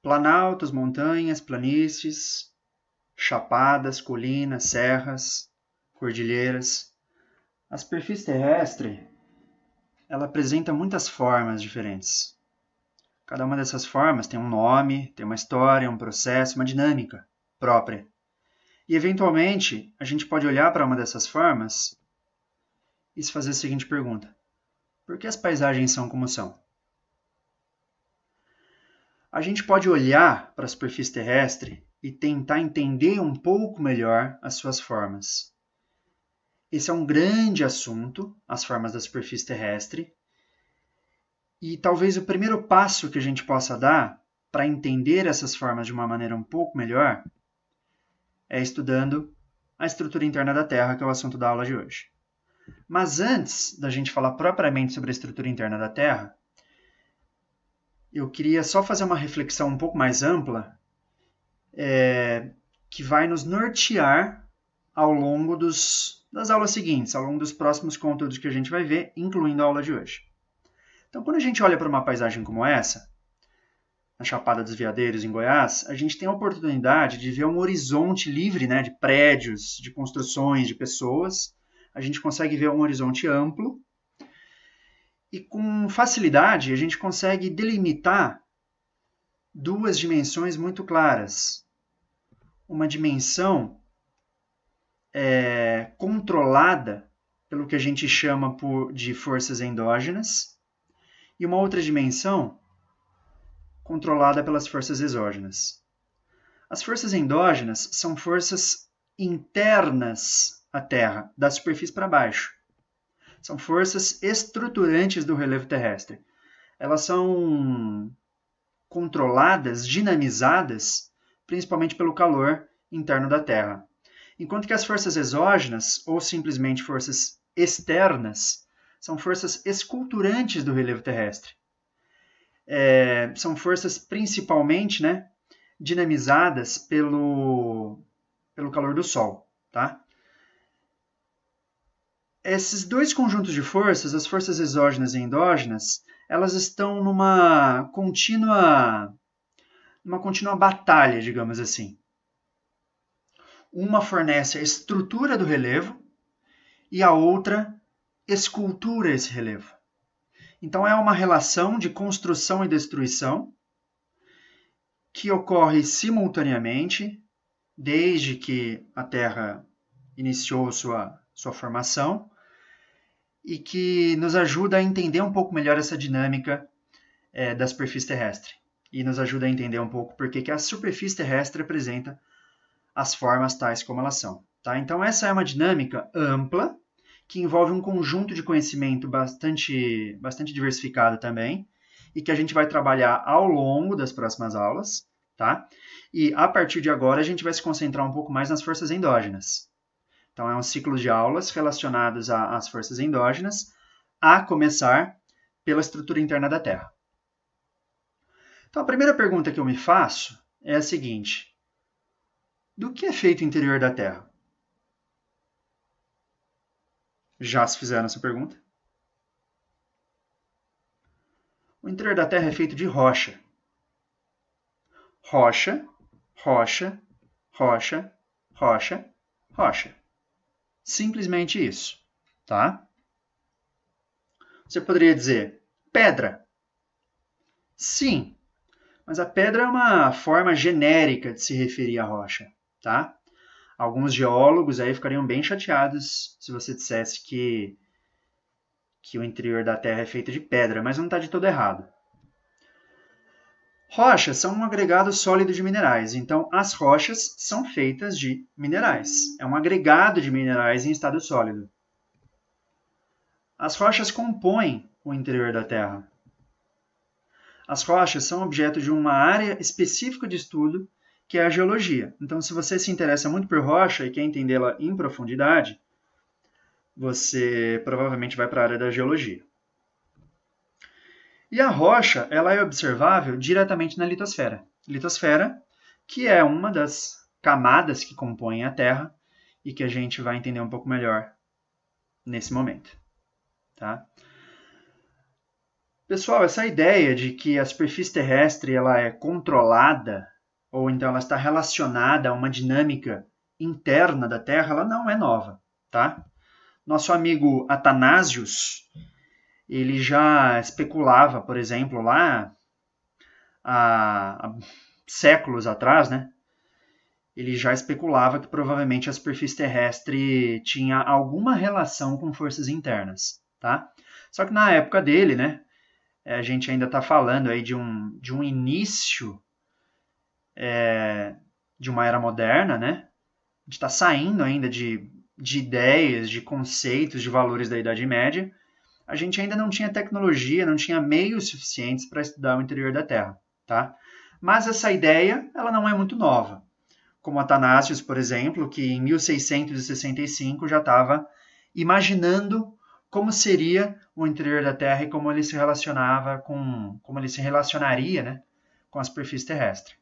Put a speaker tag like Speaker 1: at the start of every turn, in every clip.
Speaker 1: Planaltos, montanhas, planícies, chapadas, colinas, serras, cordilheiras. A superfície terrestre, ela apresenta muitas formas diferentes. Cada uma dessas formas tem um nome, tem uma história, um processo, uma dinâmica própria. E, eventualmente, a gente pode olhar para uma dessas formas e se fazer a seguinte pergunta: por que as paisagens são como são? A gente pode olhar para a superfície terrestre e tentar entender um pouco melhor as suas formas. Esse é um grande assunto, as formas da superfície terrestre, e talvez o primeiro passo que a gente possa dar para entender essas formas de uma maneira um pouco melhor é estudando a estrutura interna da Terra, que é o assunto da aula de hoje. Mas antes da gente falar propriamente sobre a estrutura interna da Terra, eu queria só fazer uma reflexão um pouco mais ampla que vai nos nortear ao longo das aulas seguintes, ao longo dos próximos conteúdos que a gente vai ver, incluindo a aula de hoje. Então, quando a gente olha para uma paisagem como essa, na Chapada dos Veadeiros, em Goiás, a gente tem a oportunidade de ver um horizonte livre, né, de prédios, de construções, de pessoas. A gente consegue ver um horizonte amplo e, com facilidade, a gente consegue delimitar duas dimensões muito claras. Uma dimensão controlada pelo que a gente chama de forças endógenas e uma outra dimensão controlada pelas forças exógenas. As forças endógenas são forças internas à Terra, da superfície para baixo. São forças estruturantes do relevo terrestre. Elas são controladas, dinamizadas, principalmente pelo calor interno da Terra. Enquanto que as forças exógenas, ou simplesmente forças externas, são forças esculturantes do relevo terrestre. São forças principalmente, dinamizadas pelo calor do Sol. Tá? Esses dois conjuntos de forças, as forças exógenas e endógenas, elas estão numa contínua batalha, digamos assim. Uma fornece a estrutura do relevo e a outra escultura esse relevo. Então é uma relação de construção e destruição que ocorre simultaneamente desde que a Terra iniciou sua formação e que nos ajuda a entender um pouco melhor essa dinâmica da superfície terrestre e nos ajuda a entender um pouco por que a superfície terrestre apresenta as formas tais como elas são. Tá? Então essa é uma dinâmica ampla que envolve um conjunto de conhecimento bastante diversificado também e que a gente vai trabalhar ao longo das próximas aulas. Tá? E a partir de agora a gente vai se concentrar um pouco mais nas forças endógenas. Então é um ciclo de aulas relacionados às forças endógenas, a começar pela estrutura interna da Terra. Então a primeira pergunta que eu me faço é a seguinte: do que é feito o interior da Terra? Já se fizeram essa pergunta? O interior da Terra é feito de rocha. Rocha, rocha, rocha, rocha, rocha. Simplesmente isso, tá? Você poderia dizer pedra. Sim, mas a pedra é uma forma genérica de se referir à rocha, tá? Alguns geólogos aí ficariam bem chateados se você dissesse que o interior da Terra é feito de pedra, mas não está de todo errado. Rochas são um agregado sólido de minerais, então as rochas são feitas de minerais. É um agregado de minerais em estado sólido. As rochas compõem o interior da Terra. As rochas são objeto de uma área específica de estudo, que é a geologia. Então, se você se interessa muito por rocha e quer entendê-la em profundidade, você provavelmente vai para a área da geologia. E a rocha, ela é observável diretamente na litosfera. Litosfera, que é uma das camadas que compõem a Terra e que a gente vai entender um pouco melhor nesse momento. Tá? Pessoal, essa ideia de que a superfície terrestre ela é controlada, ou então ela está relacionada a uma dinâmica interna da Terra, ela não é nova, tá? Nosso amigo Atanasius, ele já especulava, por exemplo, lá há séculos atrás, né? Ele já especulava que provavelmente a superfície terrestre tinha alguma relação com forças internas, tá? Só que na época dele, né, a gente ainda está falando aí de um início de uma era moderna, né? A gente está saindo ainda de ideias, de conceitos, de valores da Idade Média. A gente ainda não tinha tecnologia, não tinha meios suficientes para estudar o interior da Terra, tá? Mas essa ideia, ela não é muito nova. Como Atanasius, por exemplo, que em 1665 já estava imaginando como seria o interior da Terra e como ele se relacionava como ele se relacionaria, né, com a superfície terrestre.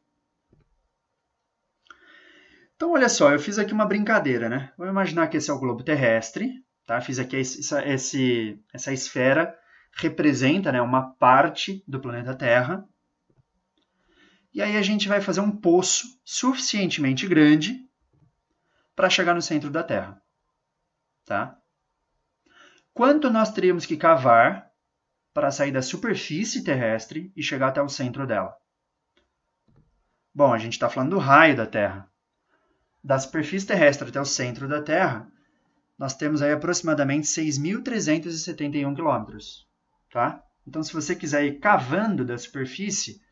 Speaker 1: Então, olha só, eu fiz aqui uma brincadeira, né? Vamos imaginar que esse é o globo terrestre, tá? Fiz aqui essa esfera representa, né, uma parte do planeta Terra. E aí a gente vai fazer um poço suficientemente grande para chegar no centro da Terra, tá? Quanto nós teríamos que cavar para sair da superfície terrestre e chegar até o centro dela? Bom, a gente está falando do raio da Terra. Da superfície terrestre até o centro da Terra, nós temos aí aproximadamente 6.371 quilômetros, tá? Então, se você quiser ir cavando da superfície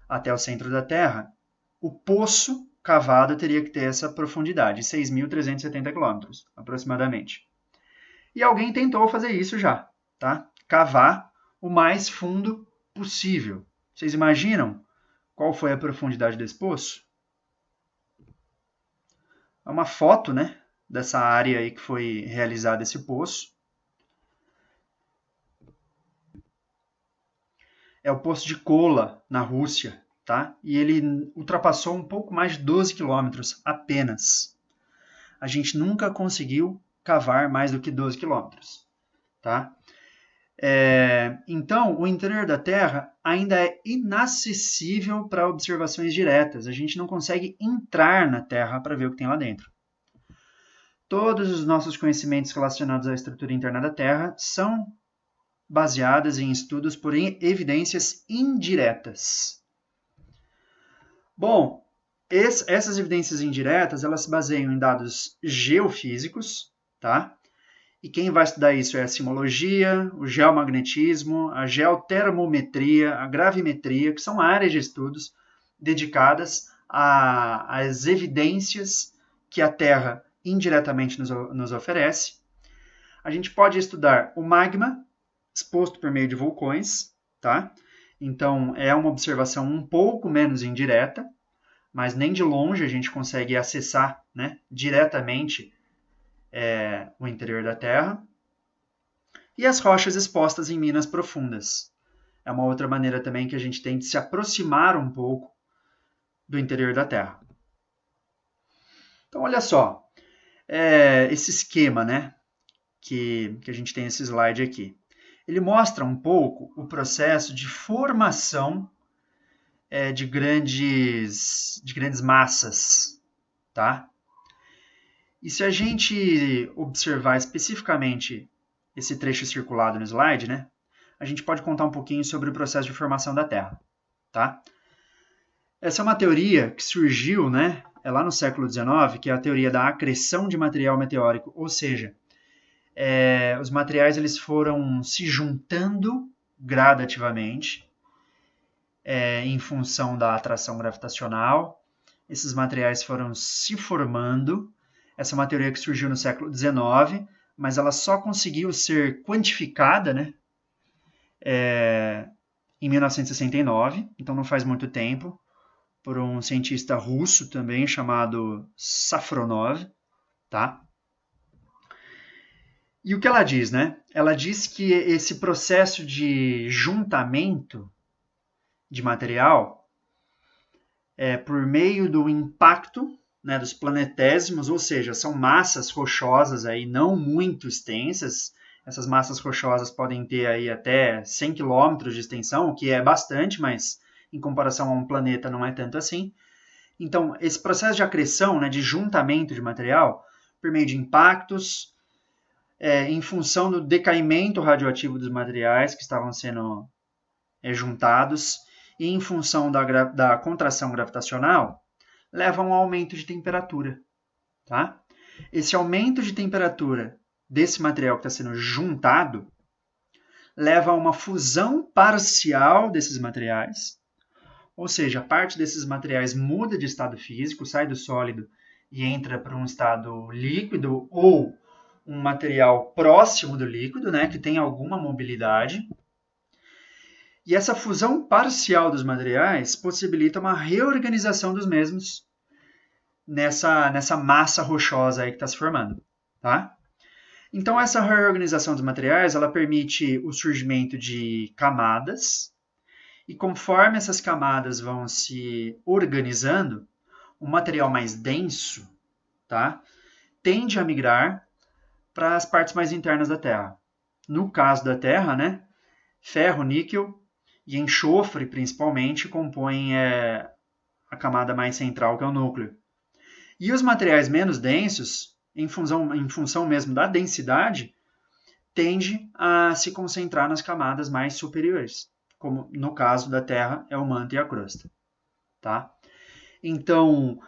Speaker 1: até o centro da Terra, o poço cavado teria que ter essa profundidade, 6.370 quilômetros, aproximadamente. E alguém tentou fazer isso já, tá? Cavar o mais fundo possível. Vocês imaginam qual foi a profundidade desse poço? É uma foto, né, dessa área aí que foi realizado esse poço. É o poço de Kola, na Rússia, tá? E ele ultrapassou um pouco mais de 12 quilômetros apenas. A gente nunca conseguiu cavar mais do que 12 quilômetros, tá? Então, o interior da Terra ainda é inacessível para observações diretas. A gente não consegue entrar na Terra para ver o que tem lá dentro. Todos os nossos conhecimentos relacionados à estrutura interna da Terra são baseados em estudos por evidências indiretas. Bom, essas evidências indiretas, elas se baseiam em dados geofísicos, tá? E quem vai estudar isso é a sismologia, o geomagnetismo, a geotermometria, a gravimetria, que são áreas de estudos dedicadas às evidências que a Terra indiretamente nos oferece. A gente pode estudar o magma exposto por meio de vulcões, tá? Então, é uma observação um pouco menos indireta, mas nem de longe a gente consegue acessar, né, diretamente o interior da Terra. E as rochas expostas em minas profundas. É uma outra maneira também que a gente tem de se aproximar um pouco do interior da Terra. Então, olha só, esse esquema, né, que a gente tem nesse slide aqui. Ele mostra um pouco o processo de formação de grandes massas, tá? E se a gente observar especificamente esse trecho circulado no slide, né, a gente pode contar um pouquinho sobre o processo de formação da Terra, tá? Essa é uma teoria que surgiu, né, lá no século XIX, que é a teoria da acreção de material meteórico, ou seja, os materiais eles foram se juntando gradativamente em função da atração gravitacional. Esses materiais foram se formando. Essa é uma teoria que surgiu no século XIX, mas ela só conseguiu ser quantificada, né, em 1969, então não faz muito tempo, por um cientista russo também chamado Safronov, tá? E o que ela diz, né? Ela diz que esse processo de juntamento de material é por meio do impacto, né, dos planetésimos, ou seja, são massas rochosas aí não muito extensas, Essas massas rochosas podem ter aí até 100 quilômetros de extensão, o que é bastante, mas em comparação a um planeta não é tanto assim. Então, esse processo de acreção, né, de juntamento de material, por meio de impactos, em função do decaimento radioativo dos materiais que estavam sendo juntados, e em função da contração gravitacional, leva a um aumento de temperatura. Tá? Esse aumento de temperatura desse material que está sendo juntado leva a uma fusão parcial desses materiais, ou seja, parte desses materiais muda de estado físico, sai do sólido e entra para um estado líquido ou um material próximo do líquido, né, que tem alguma mobilidade. E essa fusão parcial dos materiais possibilita uma reorganização dos mesmos nessa massa rochosa aí que está se formando. Tá? Então, essa reorganização dos materiais ela permite o surgimento de camadas, e conforme essas camadas vão se organizando, o material mais denso, tá, tende a migrar para as partes mais internas da Terra. No caso da Terra, né, ferro, níquel e enxofre, principalmente, compõem a camada mais central, que é o núcleo. E os materiais menos densos, em função mesmo da densidade, tende a se concentrar nas camadas mais superiores, como no caso da Terra é o manto e a crosta. Tá? Então,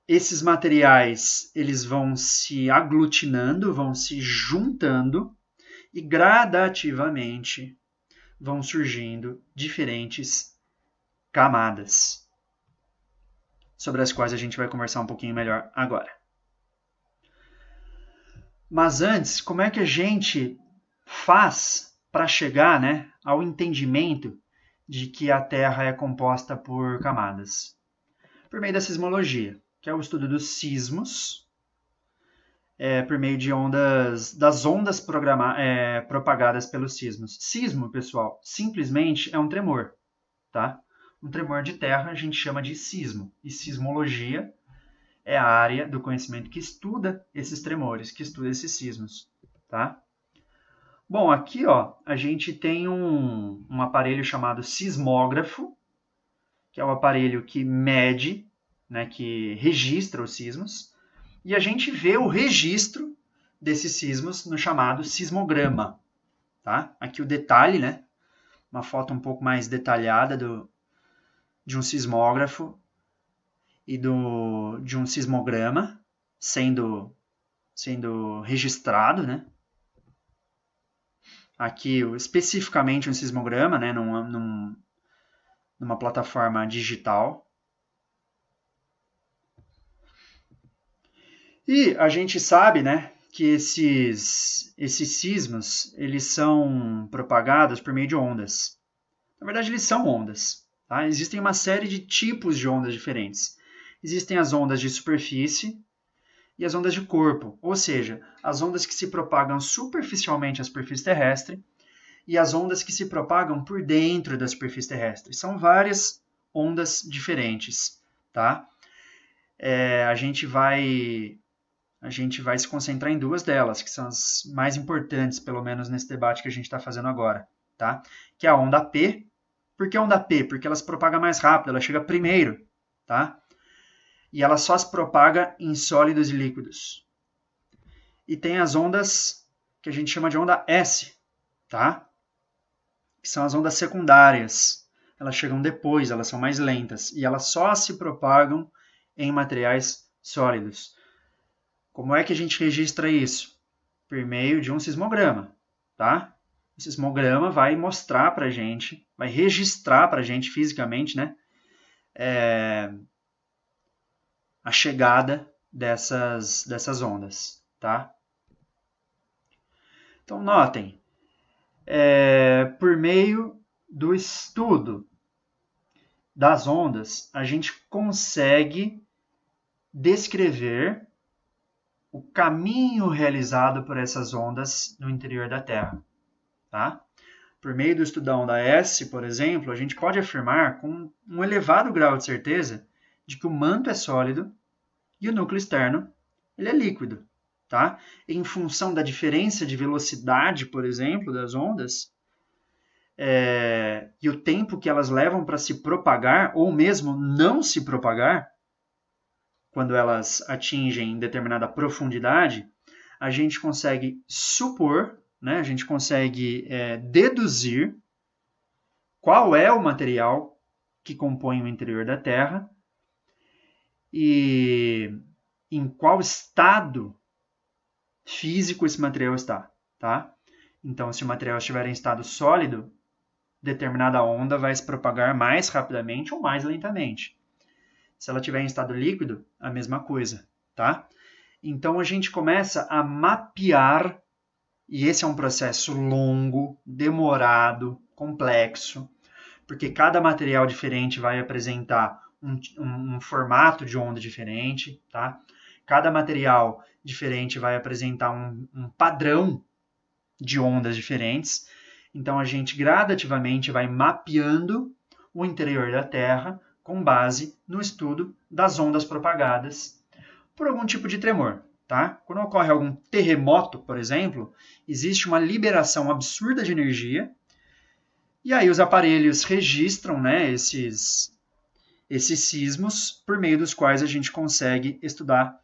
Speaker 1: esses materiais eles vão se aglutinando, vão se juntando e gradativamente vão surgindo diferentes camadas, sobre as quais a gente vai conversar um pouquinho melhor agora. Mas antes, como é que a gente faz para chegar, né, ao entendimento de que a Terra é composta por camadas? Por meio da sismologia, que é o estudo dos sismos, por meio de das ondas propagadas pelos sismos. Sismo, pessoal, simplesmente é um tremor, tá? Um tremor de terra a gente chama de sismo. E sismologia é a área do conhecimento que estuda esses tremores, que estuda esses sismos, tá? Bom, aqui ó, a gente tem um aparelho chamado sismógrafo, que é o aparelho que mede, né, que registra os sismos, e a gente vê o registro desses sismos no chamado sismograma. Tá? Aqui o detalhe, né? Uma foto um pouco mais detalhada de um sismógrafo e de um sismograma sendo registrado, né? Aqui especificamente um sismograma, né? Numa plataforma digital. E a gente sabe, né, que esses sismos eles são propagados por meio de ondas. Na verdade, eles são ondas. Tá? Existem uma série de tipos de ondas diferentes. Existem as ondas de superfície e as ondas de corpo, ou seja, as ondas que se propagam superficialmente à superfície terrestre e as ondas que se propagam por dentro da superfície terrestre. São várias ondas diferentes. Tá? A gente vai se concentrar em duas delas, que são as mais importantes, pelo menos nesse debate que a gente está fazendo agora, tá? Que é a onda P. Por que a onda P? Porque ela se propaga mais rápido, ela chega primeiro, tá? E ela só se propaga em sólidos e líquidos. E tem as ondas que a gente chama de onda S, tá? Que são as ondas secundárias. Elas chegam depois, elas são mais lentas. E elas só se propagam em materiais sólidos. Como é que a gente registra isso? Por meio de um sismograma, tá? O sismograma vai mostrar para a gente, vai registrar para a gente fisicamente, né? A chegada dessas ondas, tá? Então, notem, por meio do estudo das ondas, a gente consegue descrever o caminho realizado por essas ondas no interior da Terra. Tá? Por meio do estudo da onda S, por exemplo, a gente pode afirmar com um elevado grau de certeza de que o manto é sólido e o núcleo externo ele é líquido. tá? Em função da diferença de velocidade, por exemplo, das ondas, e o tempo que elas levam para se propagar, ou mesmo não se propagar, quando elas atingem determinada profundidade, a gente consegue supor, né? A gente consegue deduzir qual é o material que compõe o interior da Terra e em qual estado físico esse material está, tá? Então, se o material estiver em estado sólido, determinada onda vai se propagar mais rapidamente ou mais lentamente. Se ela estiver em estado líquido, a mesma coisa, tá? Então, a gente começa a mapear, e esse é um processo longo, demorado, complexo, porque cada material diferente vai apresentar um formato de onda diferente, tá? Cada material diferente vai apresentar um padrão de ondas diferentes. Então, a gente gradativamente vai mapeando o interior da Terra com base no estudo das ondas propagadas por algum tipo de tremor. Tá? Quando ocorre algum terremoto, por exemplo, existe uma liberação absurda de energia e aí os aparelhos registram, né, esses sismos por meio dos quais a gente consegue estudar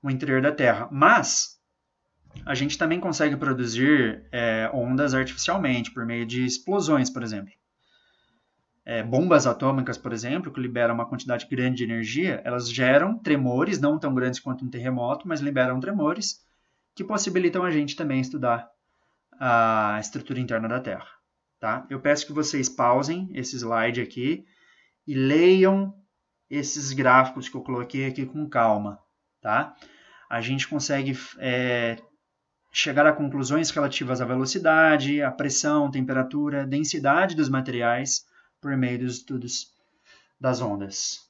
Speaker 1: o interior da Terra. Mas a gente também consegue produzir ondas artificialmente, por meio de explosões, por exemplo. Bombas atômicas, por exemplo, que liberam uma quantidade grande de energia, elas geram tremores, não tão grandes quanto um terremoto, mas liberam tremores que possibilitam a gente também estudar a estrutura interna da Terra. Tá? Eu peço que vocês pausem esse slide aqui e leiam esses gráficos que eu coloquei aqui com calma. Tá? A gente consegue chegar a conclusões relativas à velocidade, à pressão, temperatura, densidade dos materiais por meio dos estudos das ondas.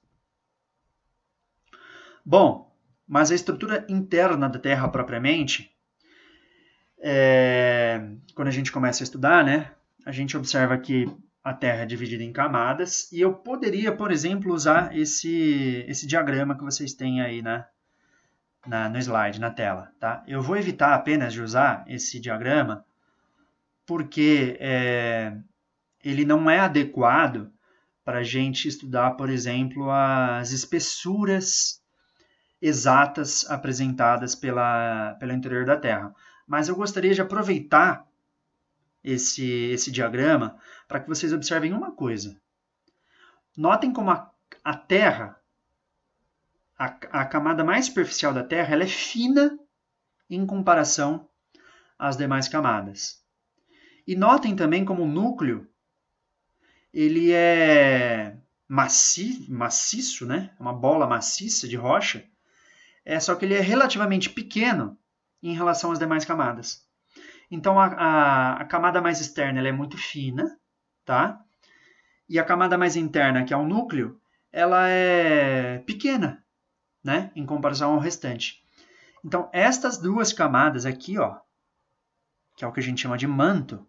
Speaker 1: Bom, mas a estrutura interna da Terra propriamente, quando a gente começa a estudar, né, a gente observa que a Terra é dividida em camadas e eu poderia, por exemplo, usar esse diagrama que vocês têm aí no slide, na tela. Tá? Eu vou evitar apenas de usar esse diagrama porque ele não é adequado para a gente estudar, por exemplo, as espessuras exatas apresentadas pelo interior da Terra. Mas eu gostaria de aproveitar esse diagrama para que vocês observem uma coisa. Notem como a Terra, a camada mais superficial da Terra, ela é fina em comparação às demais camadas. E notem também como o núcleo ele é maciço, né? Uma bola maciça de rocha, só que ele é relativamente pequeno em relação às demais camadas. Então, a camada mais externa ela é muito fina, tá? E a camada mais interna, que é o núcleo, ela é pequena, né? Em comparação ao restante. Então, estas duas camadas aqui, ó, que é o que a gente chama de manto,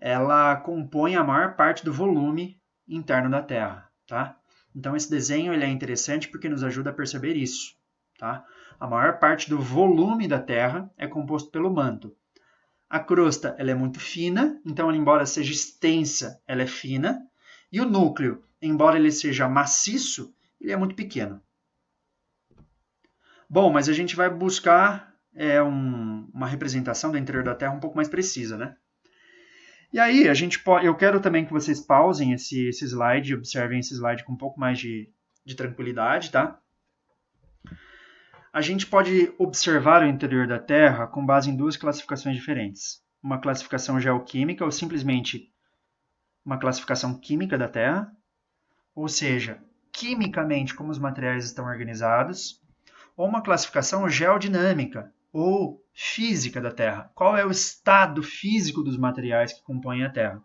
Speaker 1: ela compõe a maior parte do volume interno da Terra, tá? Então esse desenho ele é interessante porque nos ajuda a perceber isso, tá? A maior parte do volume da Terra é composto pelo manto. A crosta ela é muito fina, então ela, embora seja extensa, ela é fina, e o núcleo, embora ele seja maciço, ele é muito pequeno. Bom, mas a gente vai buscar uma representação do interior da Terra um pouco mais precisa, né? E aí, eu quero também que vocês pausem esse slide, observem esse slide com um pouco mais de tranquilidade, tá? A gente pode observar o interior da Terra com base em duas classificações diferentes. Uma classificação geoquímica, ou simplesmente uma classificação química da Terra, ou seja, quimicamente como os materiais estão organizados, ou uma classificação geodinâmica, ou física da Terra. Qual é o estado físico dos materiais que compõem a Terra?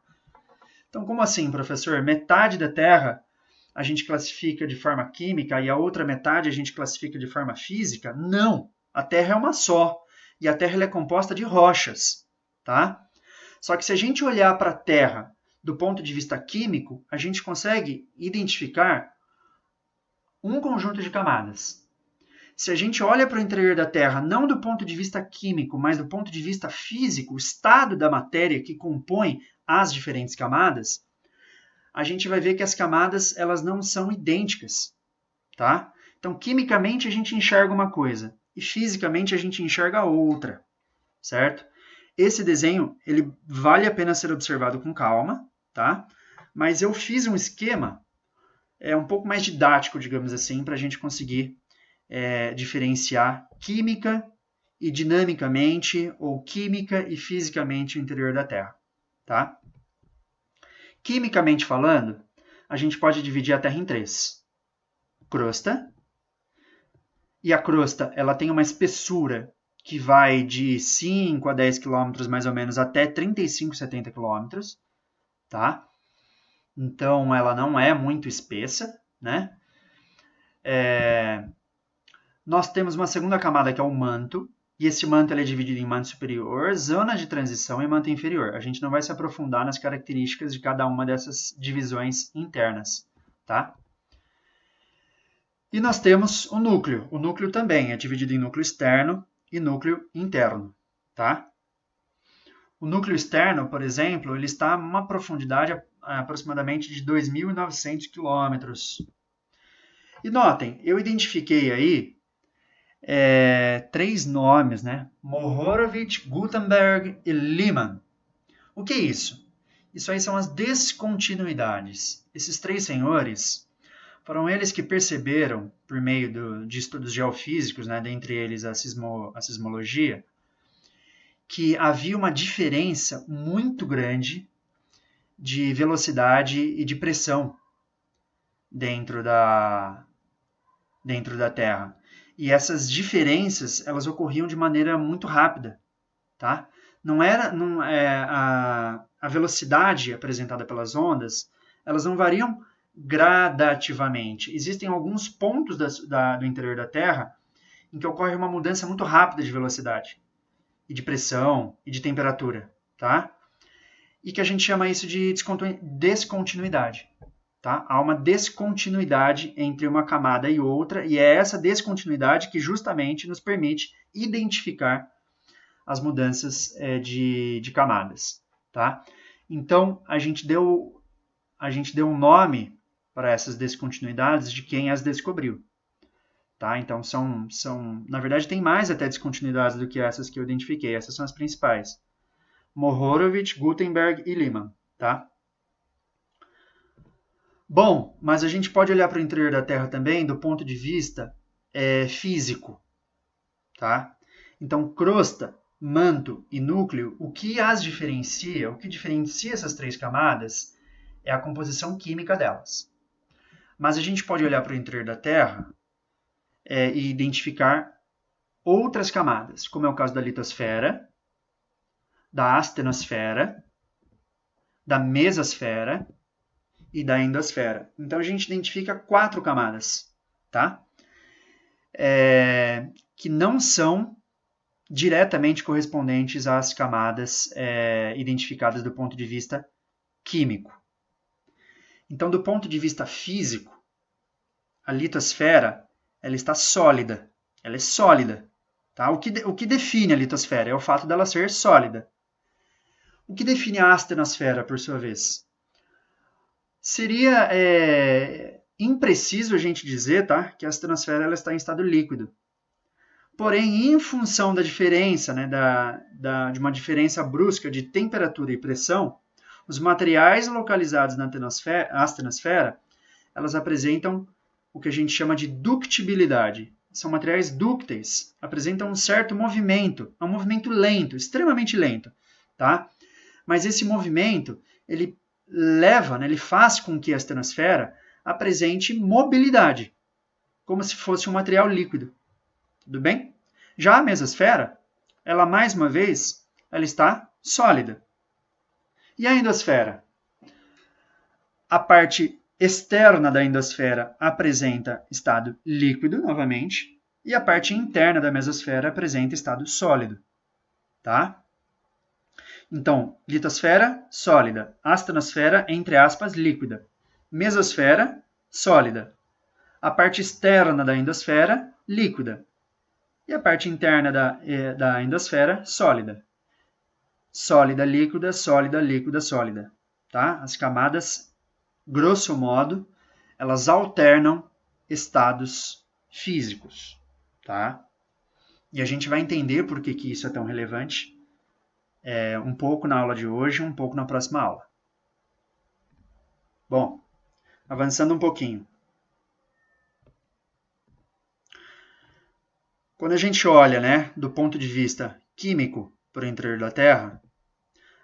Speaker 1: Então, como assim, professor? Metade da Terra a gente classifica de forma química e a outra metade a gente classifica de forma física? Não! A Terra é uma só. E a Terra ela é composta de rochas. Tá? Só que se a gente olhar para a Terra do ponto de vista químico, a gente consegue identificar um conjunto de camadas. Se a gente olha para o interior da Terra, não do ponto de vista químico, mas do ponto de vista físico, o estado da matéria que compõe as diferentes camadas, a gente vai ver que as camadas elas não são idênticas, tá? Então, quimicamente a gente enxerga uma coisa e fisicamente a gente enxerga outra, certo? Esse desenho, ele vale a pena ser observado com calma, tá? Mas eu fiz um esquema um pouco mais didático, digamos assim, para a gente conseguir diferenciar química e dinamicamente, ou química e fisicamente o interior da Terra, tá? Quimicamente falando, a gente pode dividir a Terra em três. Crosta, e a crosta ela tem uma espessura que vai de 5 a 10 km mais ou menos até 35, 70 km, tá? Então ela não é muito espessa, né? Nós temos uma segunda camada que é o manto, e esse manto é dividido em manto superior, zona de transição e manto inferior. A gente não vai se aprofundar nas características de cada uma dessas divisões internas, tá? E nós temos o núcleo. O núcleo também é dividido em núcleo externo e núcleo interno, tá? O núcleo externo, por exemplo, ele está a uma profundidade aproximadamente de 2.900 quilômetros. E notem, eu identifiquei aí 3 nomes, né? Mohorovic, Gutenberg e Lyman. O que é isso? Isso aí são as descontinuidades. Esses 3 senhores foram eles que perceberam, por meio de estudos geofísicos, né, dentre eles a sismologia, que havia uma diferença muito grande de velocidade e de pressão dentro da Terra. E essas diferenças elas ocorriam de maneira muito rápida, tá? A velocidade apresentada pelas ondas, elas não variam gradativamente. Existem alguns pontos do interior da Terra em que ocorre uma mudança muito rápida de velocidade, e de pressão, e de temperatura, tá? E que a gente chama isso de descontinuidade. Tá? Há uma descontinuidade entre uma camada e outra, e é essa descontinuidade que justamente nos permite identificar as mudanças de camadas. Tá? Então, a gente deu um nome para essas descontinuidades de quem as descobriu. Tá? Então, na verdade, tem mais até descontinuidades do que essas que eu identifiquei. Essas são as principais. Mohorovic, Gutenberg e Lyman. Tá? Bom, mas a gente pode olhar para o interior da Terra também do ponto de vista físico. Tá? Então, crosta, manto e núcleo, o que diferencia essas 3 camadas é a composição química delas. Mas a gente pode olhar para o interior da Terra e identificar outras camadas, como é o caso da litosfera, da astenosfera, da mesosfera e da endosfera. Então a gente identifica 4 camadas, tá? Que não são diretamente correspondentes às camadas identificadas do ponto de vista químico. Então, do ponto de vista físico, a litosfera ela está sólida, ela é sólida. Tá? O que define a litosfera é o fato dela ser sólida. O que define a astenosfera, por sua vez? Seria impreciso a gente dizer, tá, que a astenosfera ela está em estado líquido. Porém, em função da diferença, né, de uma diferença brusca de temperatura e pressão, os materiais localizados na astenosfera, elas apresentam o que a gente chama de ductibilidade. São materiais dúcteis, apresentam um certo movimento, um movimento lento, extremamente lento, tá? Mas esse movimento, ele leva, né, ele faz com que a astenosfera apresente mobilidade, como se fosse um material líquido. Tudo bem? Já a mesosfera, ela mais uma vez, ela está sólida. E a endosfera? A parte externa da endosfera apresenta estado líquido, novamente, e a parte interna da mesosfera apresenta estado sólido. Tá? Então, litosfera, sólida. Astenosfera, entre aspas, líquida. Mesosfera, sólida. A parte externa da endosfera, líquida. E a parte interna da endosfera, sólida. Sólida, líquida, sólida, líquida, sólida. Tá? As camadas, grosso modo, elas alternam estados físicos. Tá? E a gente vai entender por que isso é tão relevante um pouco na aula de hoje, um pouco na próxima aula. Bom, avançando um pouquinho. Quando a gente olha, né, do ponto de vista químico para o interior da Terra,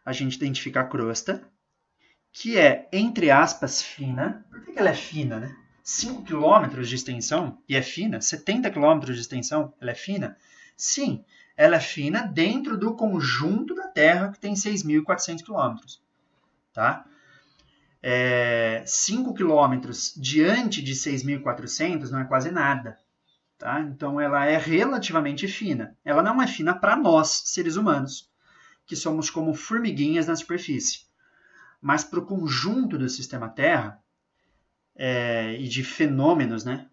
Speaker 1: a gente identifica a crosta, que é, entre aspas, fina. Por que ela é fina, né? 5 km de extensão, e é fina, 70 km de extensão, ela é fina? Sim, ela é fina dentro do conjunto da Terra, que tem 6.400 km. Tá? 5 km diante de 6.400 não é quase nada. Tá? Então, ela é relativamente fina. Ela não é fina para nós, seres humanos, que somos como formiguinhas na superfície. Mas para o conjunto do sistema Terra e de fenômenos, né,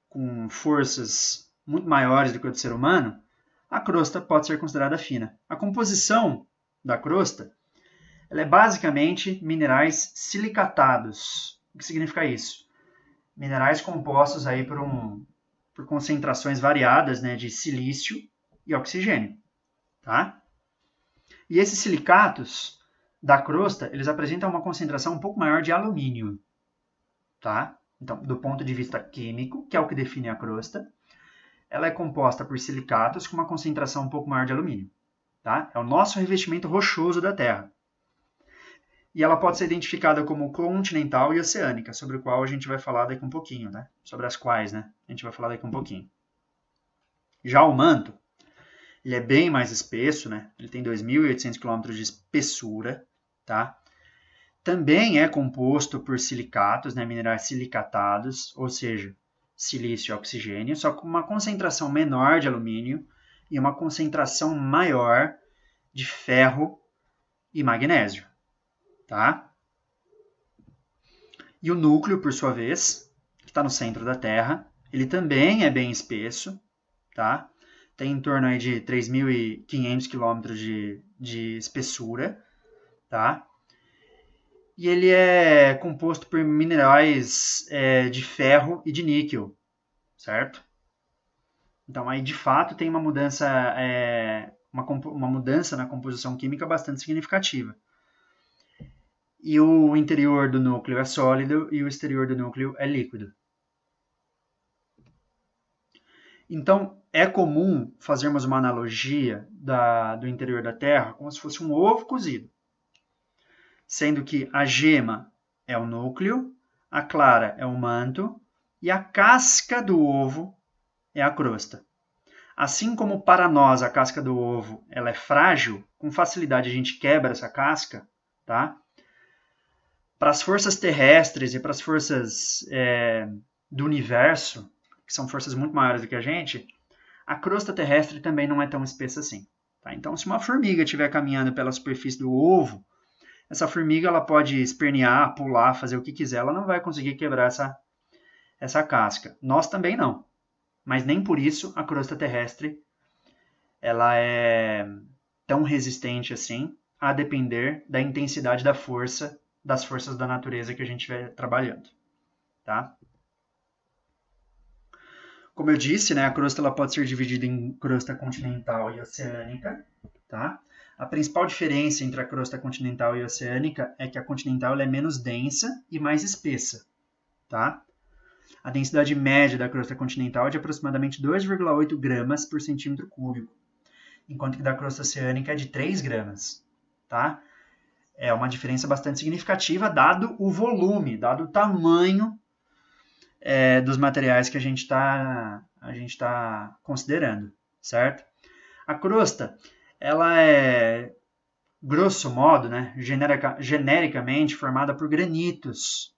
Speaker 1: com forças muito maiores do que o do ser humano, a crosta pode ser considerada fina. A composição da crosta ela é basicamente minerais silicatados. O que significa isso? Minerais compostos aí por concentrações variadas, né, de silício e oxigênio. Tá? E esses silicatos da crosta, eles apresentam uma concentração um pouco maior de alumínio. Tá? Então, do ponto de vista químico, que é o que define a crosta, ela é composta por silicatos com uma concentração um pouco maior de alumínio. Tá? É o nosso revestimento rochoso da Terra. E ela pode ser identificada como continental e oceânica, sobre o qual a gente vai falar daqui um pouquinho, né? Sobre as quais, né? A gente vai falar daqui um pouquinho. Já o manto, ele é bem mais espesso, né? Ele tem 2.800 km de espessura, tá? Também é composto por silicatos, né? Minerais silicatados, ou seja, silício e oxigênio, só com uma concentração menor de alumínio e uma concentração maior de ferro e magnésio. Tá? E o núcleo, por sua vez, que está no centro da Terra, ele também é bem espesso, tá? Tem em torno aí de 3.500 km de espessura, tá? E ele é composto por minerais de ferro e de níquel, certo? Então aí de fato tem uma mudança, uma mudança na composição química bastante significativa. E o interior do núcleo é sólido e o exterior do núcleo é líquido. Então, é comum fazermos uma analogia do interior da Terra como se fosse um ovo cozido, sendo que a gema é o núcleo, a clara é o manto e a casca do ovo é a crosta. Assim como para nós a casca do ovo ela é frágil, com facilidade a gente quebra essa casca, tá? Para as forças terrestres e para as forças do universo, que são forças muito maiores do que a crosta terrestre também não é tão espessa assim. Tá? Então, se uma formiga estiver caminhando pela superfície do ovo, essa formiga ela pode espernear, pular, fazer o que quiser, ela não vai conseguir quebrar essa casca. Nós também não. Mas nem por isso a crosta terrestre ela é tão resistente assim, a depender da intensidade da força das forças da natureza que a gente estiver trabalhando, tá? Como eu disse, né, a crosta ela pode ser dividida em crosta continental e oceânica, tá? A principal diferença entre a crosta continental e oceânica é que a continental ela é menos densa e mais espessa, tá? A densidade média da crosta continental é de aproximadamente 2,8 gramas por centímetro cúbico, enquanto que da crosta oceânica é de 3 gramas, tá? É uma diferença bastante significativa, dado o volume, dado o tamanho dos materiais que a gente tá considerando, certo? A crosta, ela é, grosso modo, né, genericamente formada por granitos,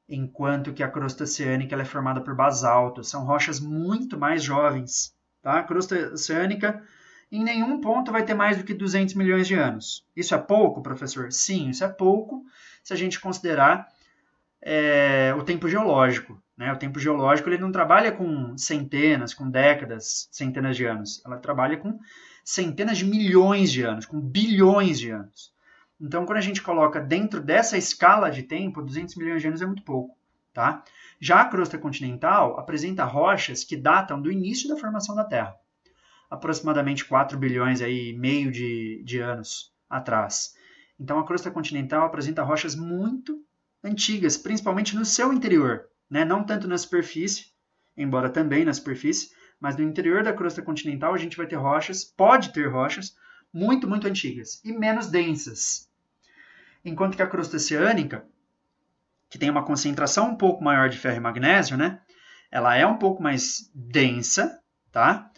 Speaker 1: enquanto que a crosta oceânica ela é formada por basaltos. São rochas muito mais jovens. Tá? A crosta oceânica em nenhum ponto vai ter mais do que 200 milhões de anos. Isso é pouco, professor? Sim, isso é pouco se a gente considerar o tempo geológico. Né? O tempo geológico ele não trabalha com centenas, com décadas, centenas de anos. Ela trabalha com centenas de milhões de anos, com bilhões de anos. Então, quando a gente coloca dentro dessa escala de tempo, 200 milhões de anos é muito pouco. Tá? Já a crosta continental apresenta rochas que datam do início da formação da Terra, aproximadamente 4 bilhões e meio de anos atrás. Então, a crosta continental apresenta rochas muito antigas, principalmente no seu interior, né? Não tanto na superfície, embora também na superfície, mas no interior da crosta continental a gente vai ter rochas, pode ter rochas, muito, muito antigas e menos densas. Enquanto que a crosta oceânica, que tem uma concentração um pouco maior de ferro e magnésio, né? Ela é um pouco mais densa, tá?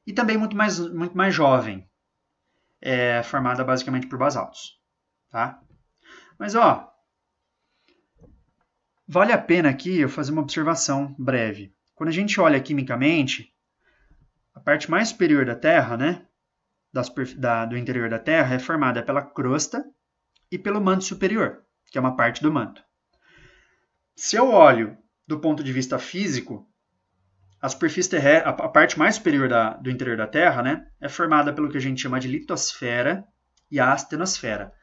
Speaker 1: E também muito mais jovem, formada basicamente por basaltos, tá? Mas, vale a pena aqui eu fazer uma observação breve. Quando a gente olha quimicamente, a parte mais superior da Terra, né, do interior da Terra, é formada pela crosta e pelo manto superior, que é uma parte do manto. Se eu olho do ponto de vista físico, a parte mais superior do interior da Terra, né, é formada pelo que a gente chama de litosfera e a astenosfera.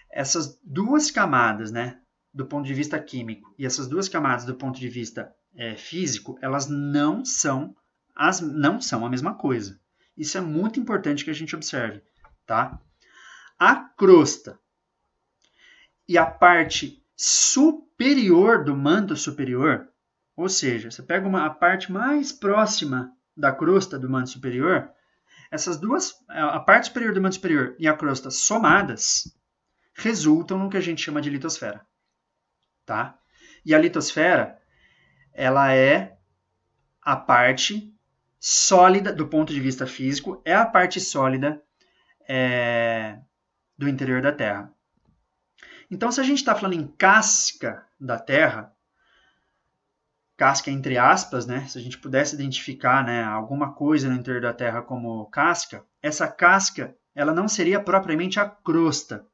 Speaker 1: Essas duas camadas, né, do ponto de vista químico, e essas duas camadas do ponto de vista físico, elas não são a mesma coisa. Isso é muito importante que a gente observe, tá? A crosta e a parte superior do manto superior, ou seja, você pega a parte mais próxima da crosta do manto superior, essas duas, a parte superior do manto superior e a crosta somadas, resultam no que a gente chama de litosfera. Tá? E a litosfera, ela é a parte sólida, do ponto de vista físico, é a parte sólida do interior da Terra. Então, se a gente está falando em casca da Terra, casca entre aspas, né? Se a gente pudesse identificar, né, alguma coisa no interior da Terra como casca, essa casca ela não seria propriamente a crosta,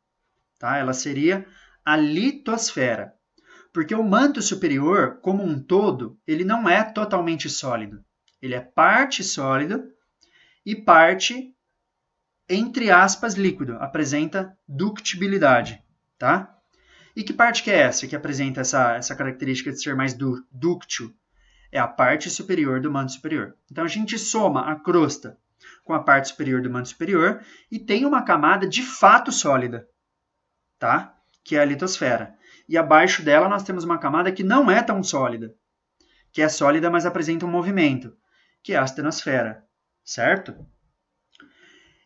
Speaker 1: tá? Ela seria a litosfera. Porque o manto superior, como um todo, ele não é totalmente sólido. Ele é parte sólido e parte, entre aspas, líquido. Apresenta ductibilidade, tá? E que parte que é essa que apresenta essa característica de ser mais dúctil? É a parte superior do manto superior. Então a gente soma a crosta com a parte superior do manto superior e tem uma camada de fato sólida, tá? Que é a litosfera. E abaixo dela nós temos uma camada que não é tão sólida, que é sólida, mas apresenta um movimento, que é a astenosfera, certo?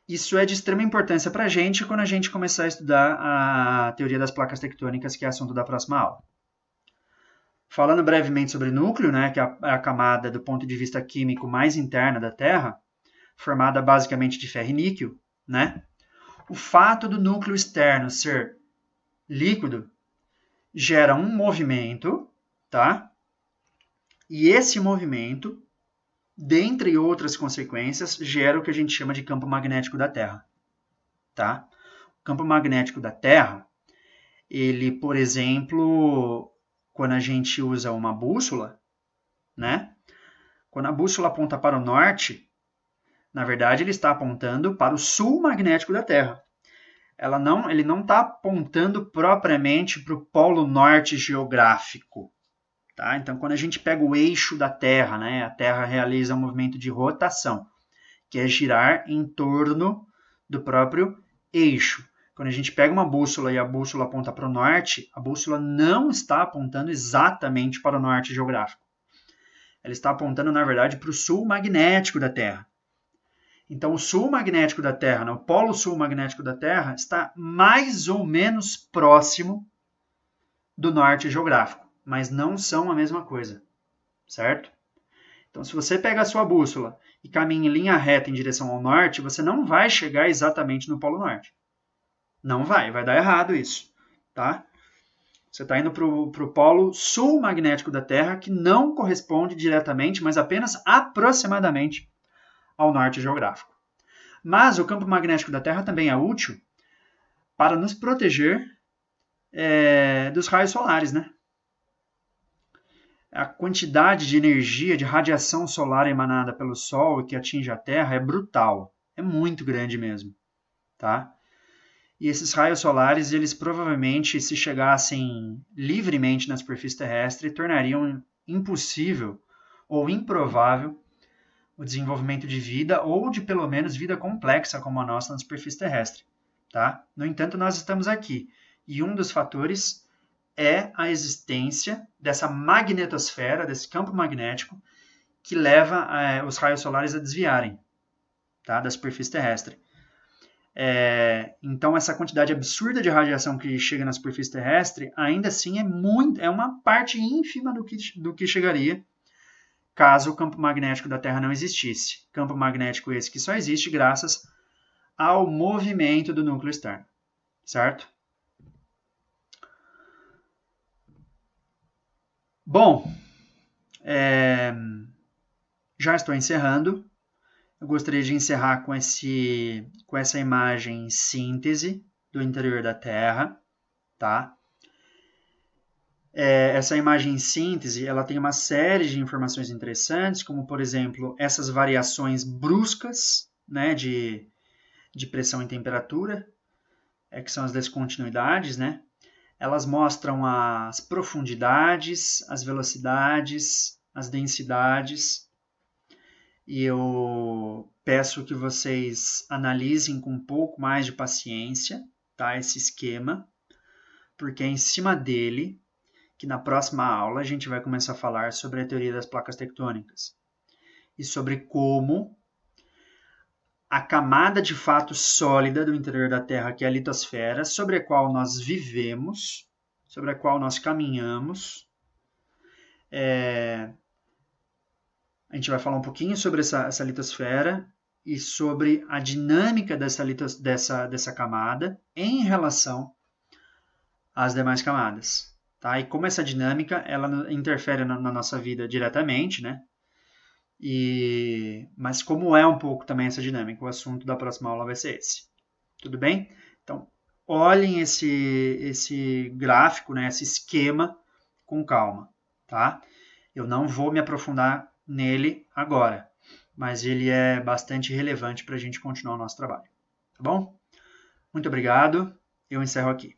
Speaker 1: Isso é de extrema importância para a gente quando a gente começar a estudar a teoria das placas tectônicas, que é assunto da próxima aula. Falando brevemente sobre núcleo, né, que é a camada do ponto de vista químico mais interna da Terra, formada basicamente de ferro e níquel, né? O fato do núcleo externo ser líquido gera um movimento, tá? E esse movimento, dentre outras consequências, gera o que a gente chama de campo magnético da Terra, tá? O campo magnético da Terra, ele, por exemplo, quando a gente usa uma bússola, né? Quando a bússola aponta para o norte, na verdade ele está apontando para o sul magnético da Terra. Ele não está apontando propriamente para o polo norte geográfico. Tá? Então, quando a gente pega o eixo da Terra, né, a Terra realiza um movimento de rotação, que é girar em torno do próprio eixo. Quando a gente pega uma bússola e a bússola aponta para o norte, a bússola não está apontando exatamente para o norte geográfico. Ela está apontando, na verdade, para o sul magnético da Terra. Então, o sul magnético da Terra, né, o polo sul magnético da Terra, está mais ou menos próximo do norte geográfico, mas não são a mesma coisa, certo? Então, se você pega a sua bússola e caminha em linha reta em direção ao norte, você não vai chegar exatamente no polo norte. Não vai dar errado isso, tá? Você está indo para o polo sul magnético da Terra, que não corresponde diretamente, mas apenas aproximadamente ao norte geográfico. Mas o campo magnético da Terra também é útil para nos proteger dos raios solares, né? A quantidade de energia, de radiação solar emanada pelo Sol e que atinge a Terra é brutal. É muito grande mesmo, tá? E esses raios solares, eles provavelmente, se chegassem livremente na superfície terrestre, tornariam impossível ou improvável o desenvolvimento de vida ou de pelo menos vida complexa como a nossa na superfície terrestre, tá? No entanto, nós estamos aqui e um dos fatores é a existência dessa magnetosfera, desse campo magnético que leva os raios solares a desviarem, tá, da superfície terrestre. Então, essa quantidade absurda de radiação que chega na superfície terrestre, ainda assim, é uma parte ínfima do que chegaria caso o campo magnético da Terra não existisse. Campo magnético esse que só existe graças ao movimento do núcleo externo, certo? Bom, já estou encerrando. Eu gostaria de encerrar com essa imagem em síntese do interior da Terra, tá? Essa imagem em síntese, ela tem uma série de informações interessantes, como, por exemplo, essas variações bruscas, né, de pressão e temperatura, que são as descontinuidades, né? Elas mostram as profundidades, as velocidades, as densidades, e eu peço que vocês analisem com um pouco mais de paciência, tá, esse esquema, porque é em cima dele que na próxima aula a gente vai começar a falar sobre a teoria das placas tectônicas e sobre como a camada de fato sólida do interior da Terra, que é a litosfera, sobre a qual nós vivemos, sobre a qual nós caminhamos, a gente vai falar um pouquinho sobre essa litosfera e sobre a dinâmica dessa camada em relação às demais camadas. Tá? E como essa dinâmica ela interfere na nossa vida diretamente, né? Mas como é um pouco também essa dinâmica, o assunto da próxima aula vai ser esse. Tudo bem? Então, olhem esse gráfico, né, esse esquema com calma, tá? Eu não vou me aprofundar nele agora, mas ele é bastante relevante para a gente continuar o nosso trabalho. Tá bom? Muito obrigado. Eu encerro aqui.